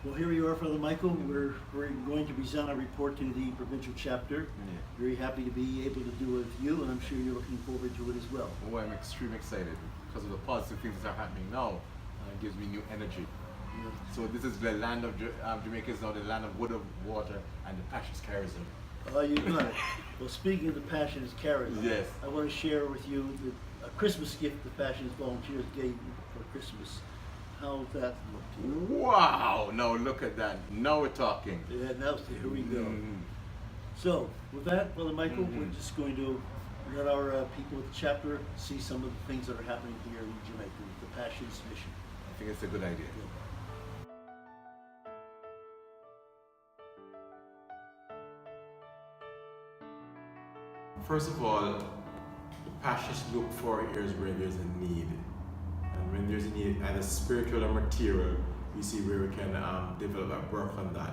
Well, here you are, Father Michael. We're going to present a report to the provincial chapter. Very happy to be able to do it with you, and I'm sure you're looking forward to it as well. Oh, I'm extremely excited because of the positive things that are happening now. It gives me new energy. So this is the land of Jamaica is now the land of wood, of water, and the Passionist charism. Oh, you got it. Well, speaking of the Passionist charism, Yes. I want to share with you a Christmas gift the Passionist volunteers gave me for Christmas. How's that look to you? Wow! Now look at that. Now we're talking. Yeah, now here we go. So, with that, Father Michael, we're just going to let our people at the chapter see some of the things that are happening here in Jamaica with the Passionist mission. I think it's a good idea. First of all, the Passionists look for areas where there's a need. And when there's a need, either spiritual or material, we see where we can develop and work on that.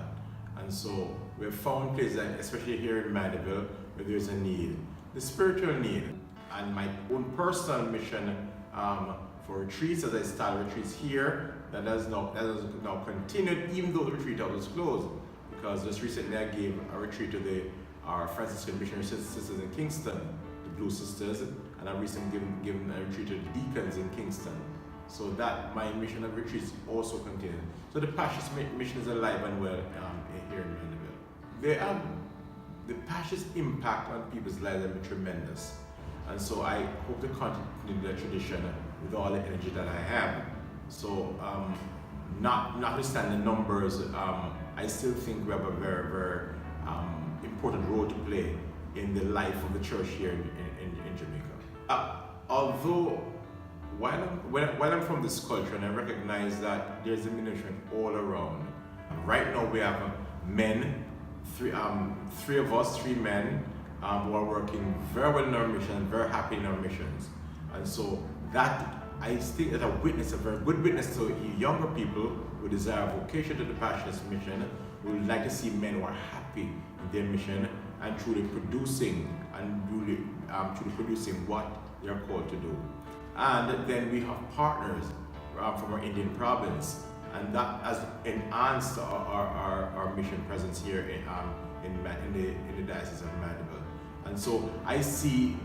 And so we've found places, especially here in Mandeville, where there's a need. The spiritual need, and my own personal mission for retreats, as I started retreats here, that has now continued, even though the retreat house was closed. Because just recently I gave a retreat to our Franciscan missionary sisters in Kingston, the Blue Sisters, and I've recently given a retreat to the deacons in Kingston. So that my mission of retreats also continued. So the Passionist mission is alive and well here in Mandeville. The Passionist impact on people's lives has been tremendous. And so I hope to continue that tradition with all the energy that I have. So notwithstanding the numbers, I still think we have a very, very important role to play in the life of the church here in Jamaica. Although while I'm from this culture and I recognize that there's a ministry all around. Right now we have men, three men who are working very well in our mission, very happy in our missions. And so that I think that a very good witness to younger people who desire a vocation to the Passionist mission, who would like to see men who are happy in their mission and truly producing what they are called to do. And then we have partners from our Indian province, and that has enhanced our mission presence here in the Diocese of Mandeville. And so I see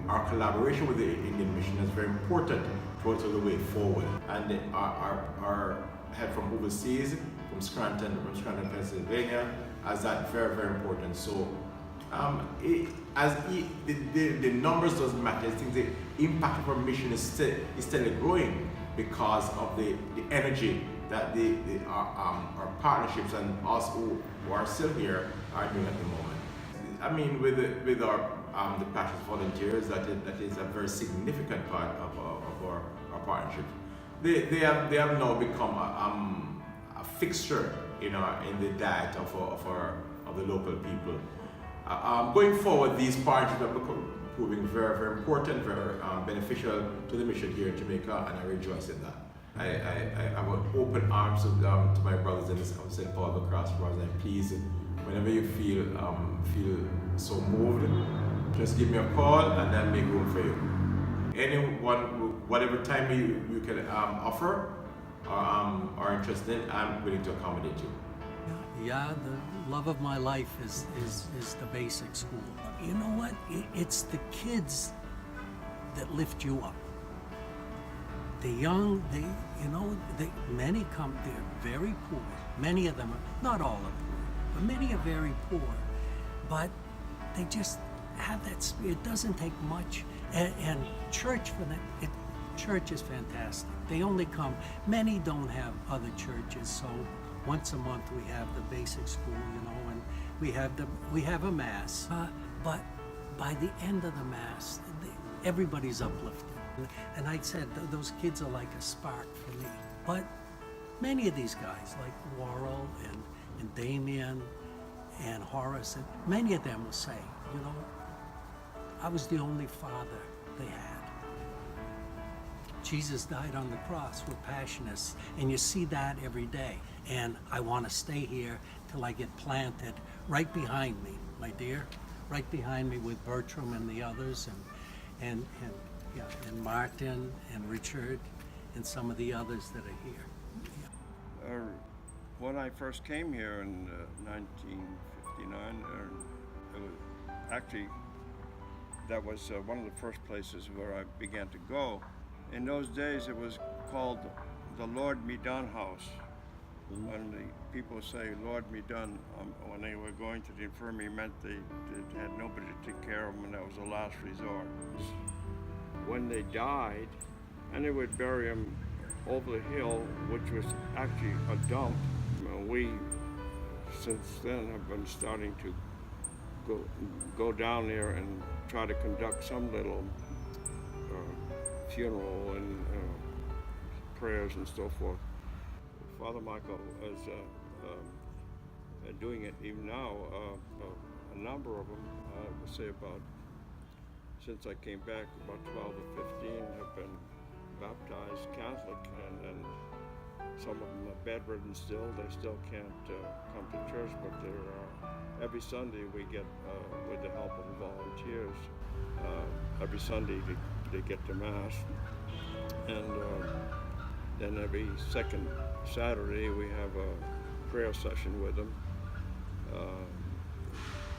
our collaboration with the Indian mission is very important for the way forward. And our help from overseas, from Scranton, Pennsylvania, as that very, very important. So the numbers doesn't matter. I think the impact of our mission is still growing because of the energy that our partnerships and us who are still here are doing at the moment. I mean, with our the Passionist volunteers, that is a very significant part of our partnership. They have now become a fixture in the diet of the local people. Going forward, these partnerships are proving very, very important, very beneficial to the mission here in Jamaica, and I rejoice in that. I have open arms to my brothers in St. Paul the Cross Brothers, and please, whenever you feel so moved, just give me a call and then make room for you. Anyone, whatever time you can offer or are interested in, I'm willing to accommodate you. Yeah, the love of my life is the basic school. You know what? It's the kids that lift you up. The young, many come, they're very poor. Many of them are, not all are poor, but many are very poor. But they just have that spirit. It doesn't take much. And church for them, church is fantastic. They only come, many don't have other churches, so once a month we have the basic school, and we have a mass. But by the end of the mass, everybody's uplifted. And I said, those kids are like a spark for me. But many of these guys, like Laurel and Damien and Horace, and many of them will say, I was the only father they had. Jesus died on the cross. We're Passionists, and you see that every day. And I want to stay here till I get planted right behind me, my dear, right behind me with Bertram and the others, and Martin and Richard and some of the others that are here. When I first came here in 1959, it was actually that was one of the first places where I began to go. In those days, it was called the Lord Me Done House. When the people say Lord Me Done, when they were going to the infirmary, it meant they had nobody to take care of them, and that was the last resort. When they died, and they would bury them over the hill, which was actually a dump. We, since then, have been starting to go down there and try to conduct some little funeral and prayers and so forth. Father Michael is doing it even now. A number of them, I would say about, since I came back, about 12 or 15 have been baptized Catholic, and some of them are bedridden still. They still can't come to church, but every Sunday we get, with the help of volunteers, every Sunday they get to Mass, and then every second Saturday we have a prayer session with them,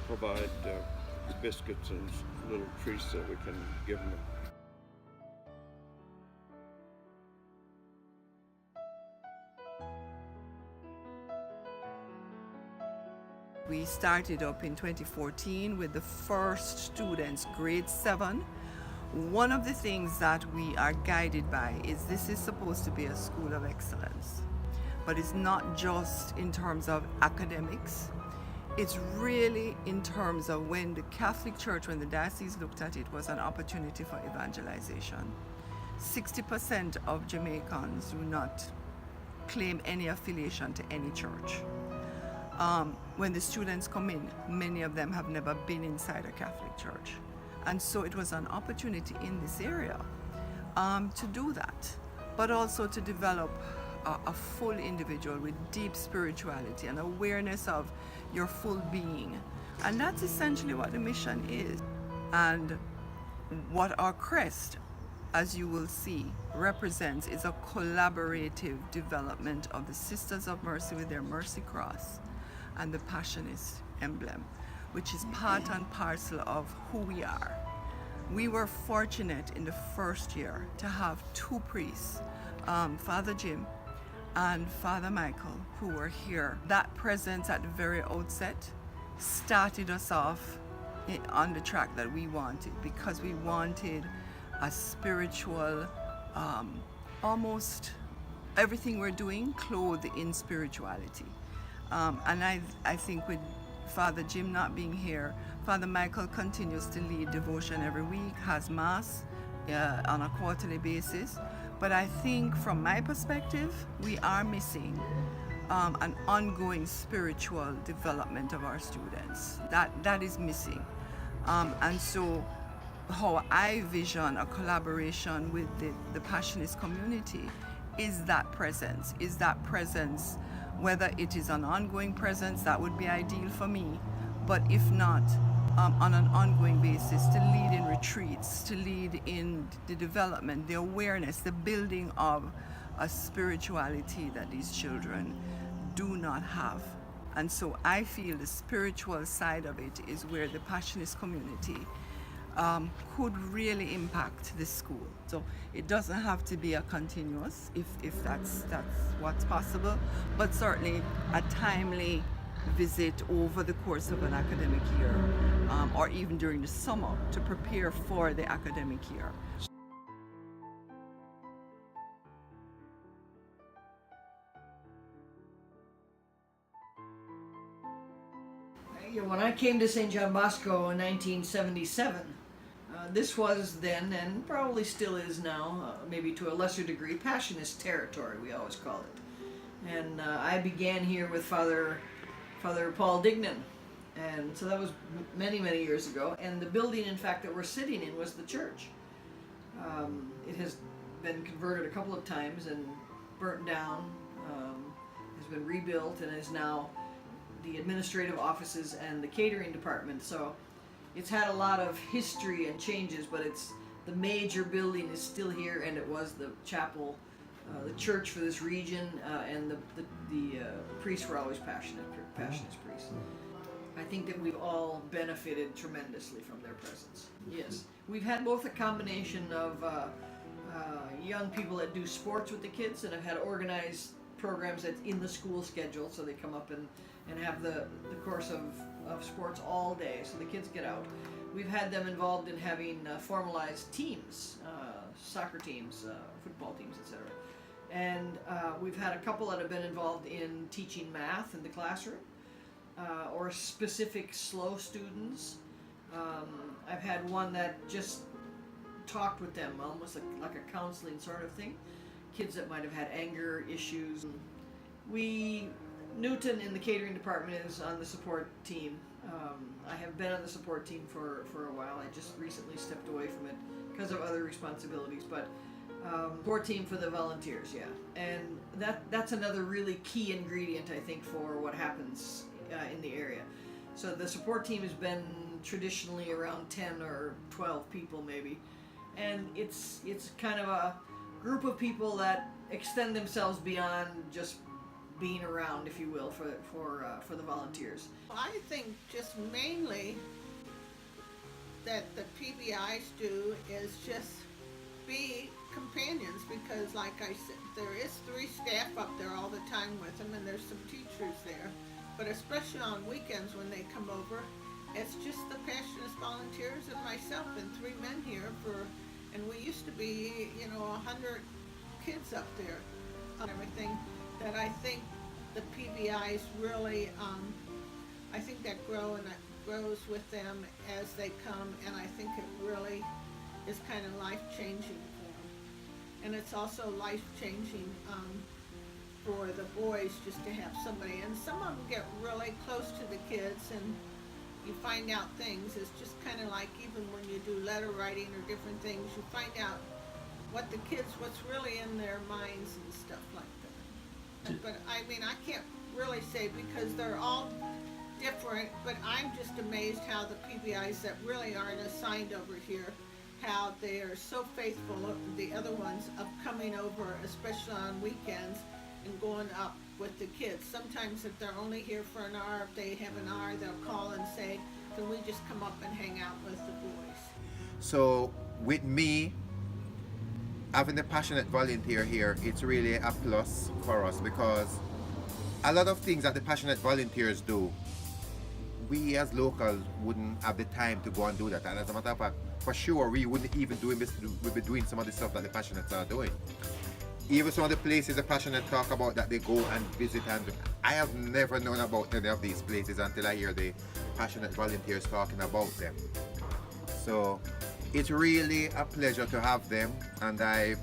provide biscuits and little treats that we can give them. We started up in 2014 with the first students, grade 7. One of the things that we are guided by is this is supposed to be a school of excellence. But it's not just in terms of academics. It's really in terms of when the Catholic Church, when the diocese looked at it, was an opportunity for evangelization. 60% of Jamaicans do not claim any affiliation to any church. When the students come in, many of them have never been inside a Catholic church. And so it was an opportunity in this area to do that, but also to develop a full individual with deep spirituality and awareness of your full being. And that's essentially what the mission is. And what our crest, as you will see, represents is a collaborative development of the Sisters of Mercy with their Mercy Cross and the Passionist emblem, which is part and parcel of who we are. We were fortunate in the first year to have 2 priests, Father Jim and Father Michael, who were here. That presence at the very outset started us off on the track that we wanted, because we wanted a spiritual, almost everything we're doing clothed in spirituality. And I think with Father Jim not being here, Father Michael continues to lead devotion every week, has Mass on a quarterly basis. But I think from my perspective, we are missing an ongoing spiritual development of our students. That is missing. And so how I vision a collaboration with the Passionist community is that presence, whether it is an ongoing presence, that would be ideal for me, but if not, on an ongoing basis, to lead in retreats, to lead in the development, the awareness, the building of a spirituality that these children do not have. And so I feel the spiritual side of it is where the Passionist community could really impact the school. So it doesn't have to be a continuous, if that's what's possible, but certainly a timely visit over the course of an academic year, or even during the summer to prepare for the academic year. When I came to St. John Bosco in 1977, this was then, and probably still is now, maybe to a lesser degree, Passionist territory, we always called it. And I began here with Father Paul Dignan, and so that was many years ago. And the building, in fact, that we're sitting in was the church. It has been converted a couple of times and burnt down, has been rebuilt, and is now the administrative offices and the catering department. So it's had a lot of history and changes, but the major building is still here, and it was the chapel the church for this region, and the priests were always Passionist priests. I think that we've all benefited tremendously from their presence. Yes, we've had both a combination of young people that do sports with the kids and have had organized programs that's in the school schedule, so they come up and have the course of sports all day, so the kids get out. We've had them involved in having formalized teams, soccer teams, football teams, etc. And we've had a couple that have been involved in teaching math in the classroom, or specific slow students. I've had one that just talked with them, almost like a counseling sort of thing. Kids that might have had anger issues. Newton in the catering department is on the support team. I have been on the support team for a while. I just recently stepped away from it because of other responsibilities, but support team for the volunteers, yeah. And that's another really key ingredient, I think, for what happens in the area. So the support team has been traditionally around 10 or 12 people maybe, and it's kind of a group of people that extend themselves beyond just being around, if you will, for the volunteers. I think just mainly that the PBIs do is just be companions, because like I said, there is 3 staff up there all the time with them, and there's some teachers there, but especially on weekends when they come over, it's just the Passionist volunteers and myself and 3 men here and we used to be, 100 kids up there and everything, that I think the PBIs really, I think that grows with them as they come, and I think it really is kind of life-changing for them. And it's also life-changing for the boys just to have somebody, and some of them get really close to the kids and you find out things. It's just kind of like even when you do letter writing or different things, you find out what's really in their minds and stuff like that. But I mean, I can't really say because they're all different, but I'm just amazed how the PBIs that really aren't assigned over here, how they are so faithful, the other ones, of coming over, especially on weekends, and going up with the kids. Sometimes if they're only here for an hour, if they have an hour, they'll call and say, can we just come up and hang out with the boys? So with me, having the Passionate volunteer here, it's really a plus for us, because a lot of things that the Passionate volunteers do, we as locals wouldn't have the time to go and do that. And as a matter of fact, for sure, we wouldn't even we'd be doing some of the stuff that the Passionates are doing. Even some of the places the Passionate talk about that they go and visit, and I have never known about any of these places until I hear the Passionate volunteers talking about them. So it's really a pleasure to have them, and I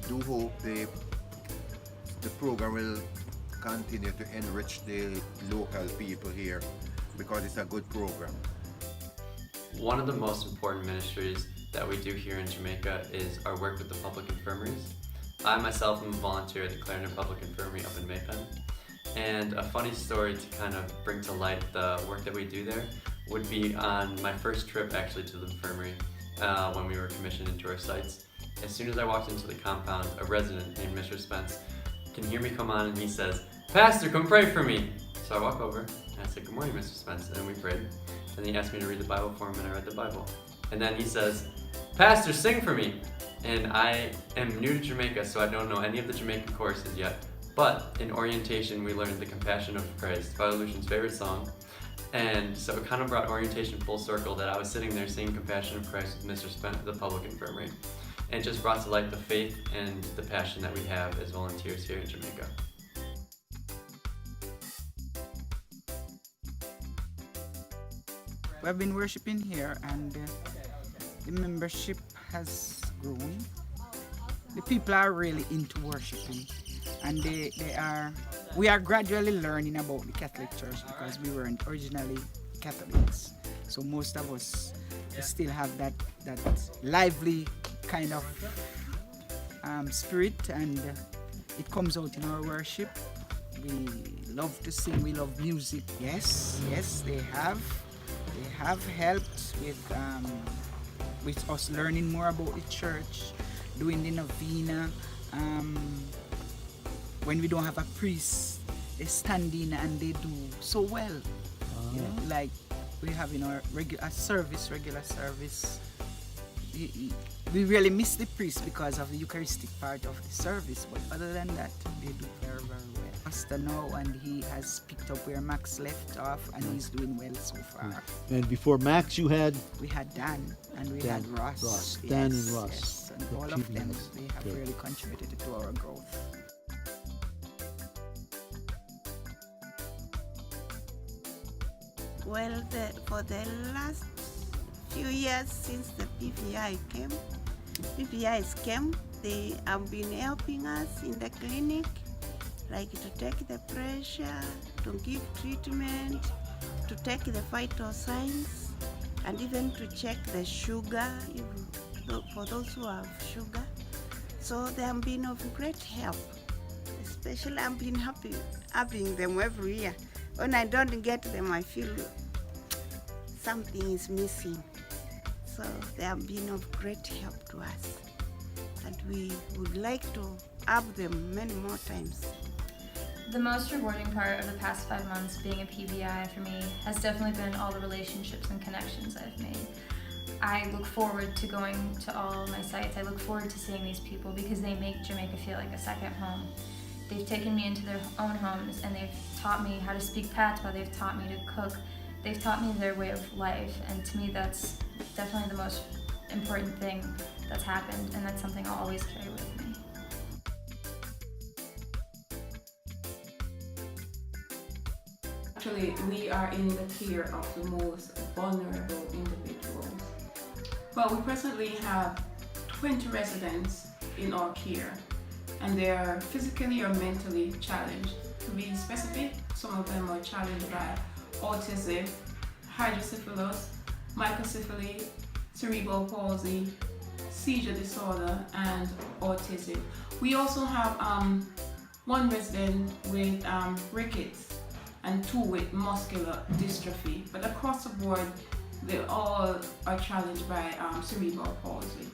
do hope the program will continue to enrich the local people here, because it's a good program. One of the most important ministries that we do here in Jamaica is our work with the public infirmaries. I myself am a volunteer at the Clarendon Public Infirmary up in Maypen, and a funny story to kind of bring to light the work that we do there would be on my first trip actually to the infirmary when we were commissioned into our sites. As soon as I walked into the compound, a resident named Mr. Spence can hear me come on and he says, "Pastor, come pray for me." So I walk over and I said, "Good morning, Mr. Spence," and we prayed. And he asked me to read the Bible for him, and I read the Bible. And then he says, "Pastor, sing for me." And I am new to Jamaica, so I don't know any of the Jamaican choruses yet. But in orientation, we learned the Compassion of Christ, Father Lucian's favorite song. And so it kind of brought orientation full circle that I was sitting there singing Compassion of Christ with Mr. Spence at the public infirmary. And it just brought to light the faith and the passion that we have as volunteers here in Jamaica. We've been worshiping here, and the membership has grown. The people are really into worshiping, and we are gradually learning about the Catholic Church, because we weren't originally Catholics. So most of us still have that lively kind of spirit, and it comes out in our worship. We love to sing, we love music. Yes, they have helped with us learning more about the church, doing the novena, when we don't have a priest, they stand in and they do so well. You know, like we have in our regular service. We really miss the priest because of the Eucharistic part of the service, but other than that, they do very, very well. Pastor now, and he has picked up where Max left off, and he's doing well so far. And before Max, you had We had Dan, and we Dan, had Ross. Dan and Yes, Ross. yes. And The all of them, PBIs. they have Okay. really contributed to our growth. Well, for the last few years since the PVIs came, they have been helping us in the clinic, like to take the pressure, to give treatment, to take the vital signs, and even to check the sugar for those who have sugar. So they have been of great help. Especially I've been happy having them every year. When I don't get them, I feel something is missing. So they have been of great help to us. And we would like to have them many more times. The most rewarding part of the past 5 months being a PBI for me has definitely been all the relationships and connections I've made. I look forward to going to all my sites. I look forward to seeing these people because they make Jamaica feel like a second home. They've taken me into their own homes and they've taught me how to speak Patois, they've taught me to cook, they've taught me their way of life, and to me that's definitely the most important thing that's happened, and that's something I'll always carry with me. Actually, we are in the care of the most vulnerable individuals. Well, we presently have 20 residents in our care, and they are physically or mentally challenged. To be specific, some of them are challenged by autism, hydrocephalus, microcephaly, cerebral palsy, seizure disorder, and autism. We also have one resident with rickets and 2 with muscular dystrophy, but across the board, they all are challenged by cerebral palsy.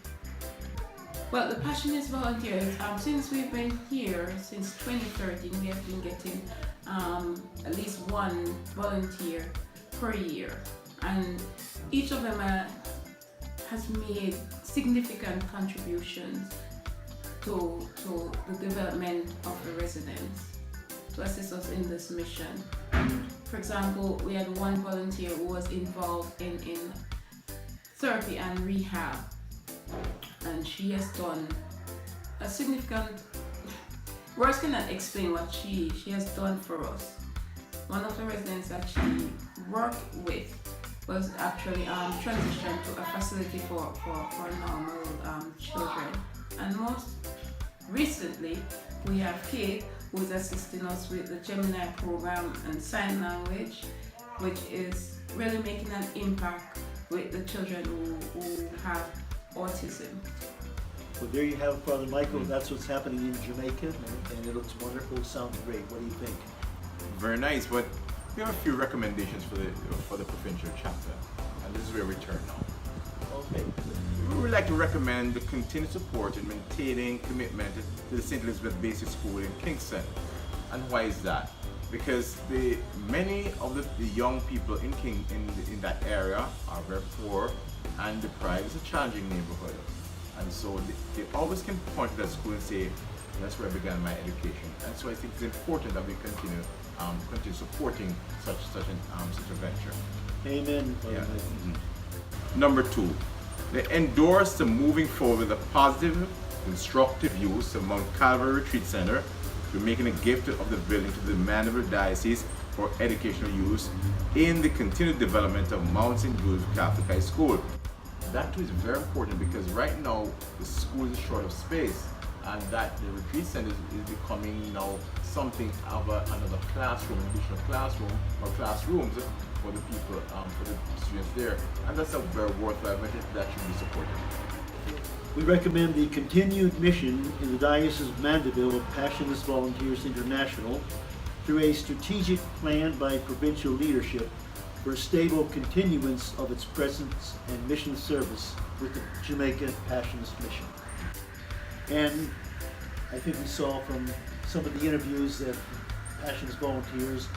Well, the Passionist volunteers, since we've been here since 2013, we have been getting at least 1 volunteer per year, and each of them has made significant contributions to the development of the residents to assist us in this mission. For example, we had 1 volunteer who was involved in therapy and rehab, and she has done a significant, words cannot explain what she has done for us. One of the residents that she worked with was actually transitioned to a facility for normal children. And most recently, we have Kate, who is assisting us with the Gemini program and sign language, which is really making an impact with the children who have autism. Well, there you have it, Father Michael. That's what's happening in Jamaica, and it looks wonderful. Sounds great. What do you think? Very nice, but we have a few recommendations for the provincial chapter, and this is where we turn now. Okay. We would like to recommend the continued support in maintaining commitment to the St. Elizabeth Basic School in Kingston. And why is that? Because many of the young people in that area are very poor and deprived. It's a challenging neighborhood. And so they always can point to that school and say, that's where I began my education. And so I think it's important that we continue supporting such a venture. Amen. Father Yeah. Michael. Mm-hmm. Number 2, they endorse the moving forward with a positive, constructive use of Mount Calvary Retreat Center to making a gift of the building to the Mandeville Diocese for educational use in the continued development of Mount St. Jude's Catholic High School. That too is very important because right now the school is short of space, and that the retreat center is becoming now something of another classroom, additional classroom or classrooms for the people, for the students there, and that's a very worthwhile venture that should be supported. We recommend the continued mission in the Diocese of Mandeville of Passionist Volunteers International through a strategic plan by provincial leadership for a stable continuance of its presence and mission service with the Jamaica Passionist Mission. And I think we saw from some of the interviews that Passionist volunteers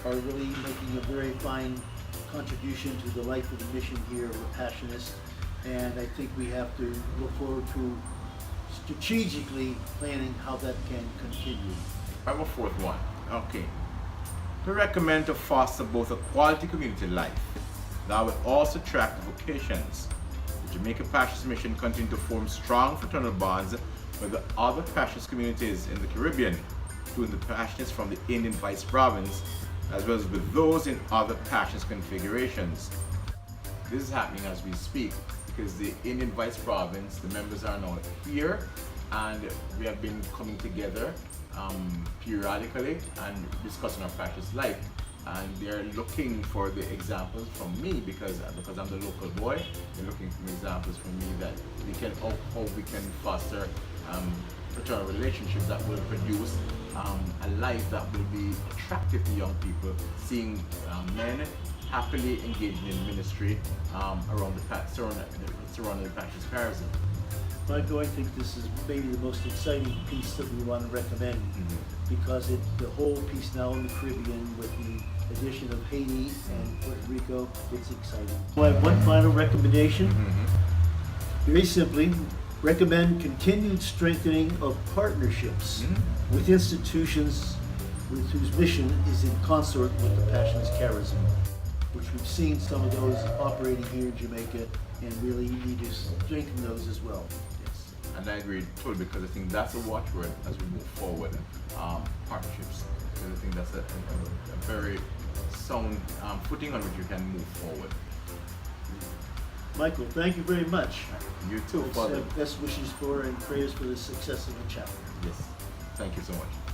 are really making a very fine contribution to the life of the mission here of the Passionist. And I think we have to look forward to strategically planning how that can continue. I have a fourth one. Okay. We recommend to foster both a quality community life that will also attract vocations. The Jamaica Passionist Mission continue to form strong fraternal bonds with the other Passionist communities in the Caribbean, including the Passionists from the Indian Vice Province, as well as with those in other Passionist configurations. This is happening as we speak because the Indian Vice Province, the members are now here, and we have been coming together periodically and discussing our Passionist life. And they're looking for the examples from me because I'm the local boy. They're looking for examples from me that we can how we can foster fraternal relationships that will produce a life that will be attractive to young people, seeing men happily engaging in ministry around surrounding the Passionist charism. Michael, I think this is maybe the most exciting piece that we want to recommend because the whole piece now in the Caribbean with the addition of Haiti and Puerto Rico, it's exciting. I have one final recommendation. Very simply, recommend continued strengthening of partnerships with institutions whose mission is in consort with the Passionist charism, which we've seen some of those operating here in Jamaica, and really need to strengthen those as well. Yes. And I agree totally because I think that's a watchword as we move forward. Partnerships. And I think that's a very sound footing on which you can move forward. Michael, thank you very much. You too, Father. Best wishes for and prayers for the success of the chapter. Yes. Thank you so much.